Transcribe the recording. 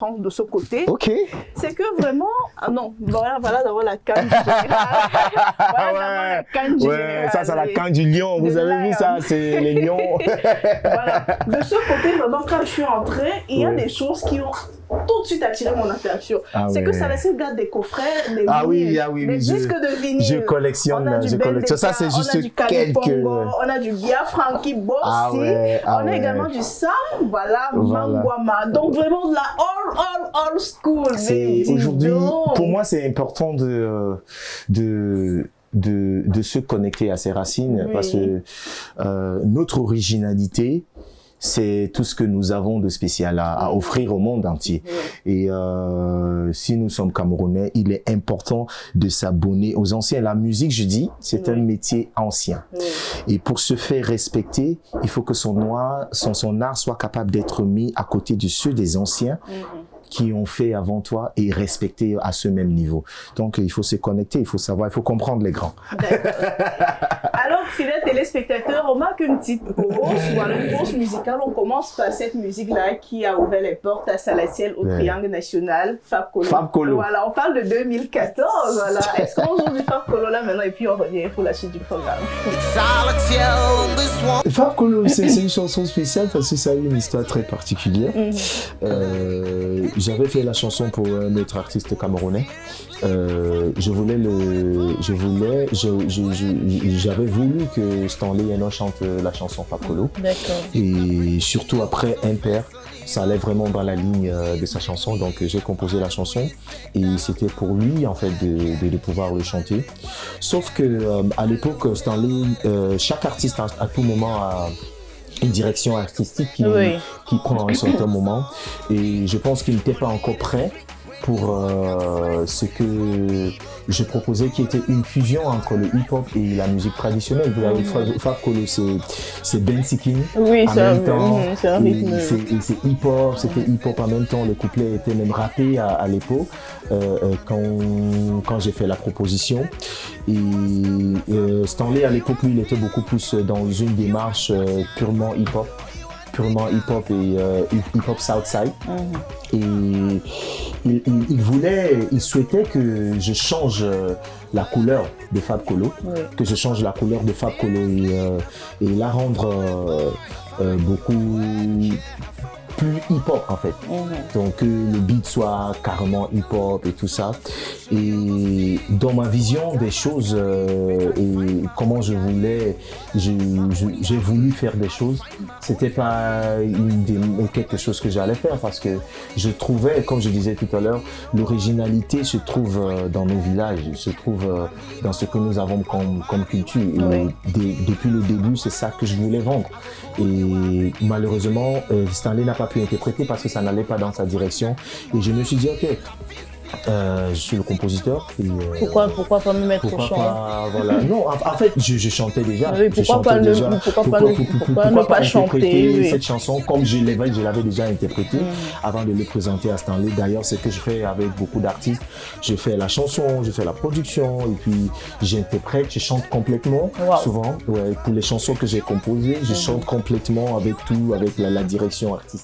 de ce côté, Ok. c'est que vraiment, ah non, voilà d'abord la canne générale. Voilà la canne générale. Ça c'est la canne du lion. Vous avez vu ça, c'est les lions. Voilà. De ce côté, vraiment, quand je suis entrée, il y a des choses qui ont tout de suite attiré mon attention. C'est que ça laissait garder des coffrets, des vinyles, des disques de vinyle. Je collectionne, Ça c'est juste quelques. On a du Bia Frankie Boss, on a également du Sam, voilà. Mangwama. Donc vraiment de la all school. Aujourd'hui, pour moi, c'est important de se connecter à ses racines parce que notre originalité, c'est tout ce que nous avons de spécial à offrir au monde entier. Et si nous sommes Camerounais, il est important de s'abonner aux anciens. La musique, je dis, c'est un métier ancien. Et pour se faire respecter, il faut que son art soit capable d'être mis à côté de ceux des anciens qui ont fait avant toi et respecter à ce même niveau. Donc, il faut se connecter, il faut savoir, il faut comprendre les grands. Alors, fidèles téléspectateurs, on marque une petite pause, voilà, une pause musicale. On commence par cette musique-là qui a ouvert les portes à Salatiel au Triangle National, Fab Colo. Voilà, on parle de 2014, voilà. Est-ce qu'on joue du Fab Colo là maintenant et puis on revient pour la suite du programme? Fab Colo, c'est une chanson spéciale parce que ça a eu une histoire très particulière. J'avais fait la chanson pour un autre artiste camerounais. J'avais voulu que Stanley Eno chante la chanson Fab Colo. D'accord. Et surtout après Impair, ça allait vraiment dans la ligne de sa chanson, donc j'ai composé la chanson et c'était pour lui en fait de pouvoir le chanter. Sauf que à l'époque, Stanley, chaque artiste à tout moment a une direction artistique qui prend un certain moment et je pense qu'il n'était pas encore prêt pour ce que je proposais qui était une fusion entre le hip-hop et la musique traditionnelle. Fab Colo, c'est Bensi King. Oui, en même temps, c'est un rythme. C'est hip-hop, c'était hip-hop en même temps. Le couplet était même rappé à l'époque quand j'ai fait la proposition. Et Stanley, à l'époque, lui, il était beaucoup plus dans une démarche purement hip-hop et hip-hop Southside. Et il souhaitait que je change la couleur de Fab Colo, et la rendre beaucoup plus hip-hop en fait. Donc que le beat soit carrément hip-hop et tout ça. Et dans ma vision des choses et comment j'ai voulu faire des choses, c'était pas quelque chose que j'allais faire parce que je trouvais, comme je disais tout à l'heure, l'originalité se trouve dans nos villages, se trouve dans ce que nous avons comme culture. Et depuis le début, c'est ça que je voulais vendre. Et malheureusement, Stanley n'a pas pu interpréter parce que ça n'allait pas dans sa direction. Et je me suis dit, ok, je suis le compositeur. Et, pourquoi pas me mettre au chant? Voilà. Non, en fait, je chantais déjà. Oui, pourquoi ne pas chanter cette chanson comme je l'avais déjà interprétée avant de le présenter à Stanley. D'ailleurs, c'est ce que je fais avec beaucoup d'artistes. Je fais la chanson, je fais la production et puis j'interprète, je chante complètement. Souvent, pour les chansons que j'ai composées, je chante complètement avec tout, avec la direction artistique.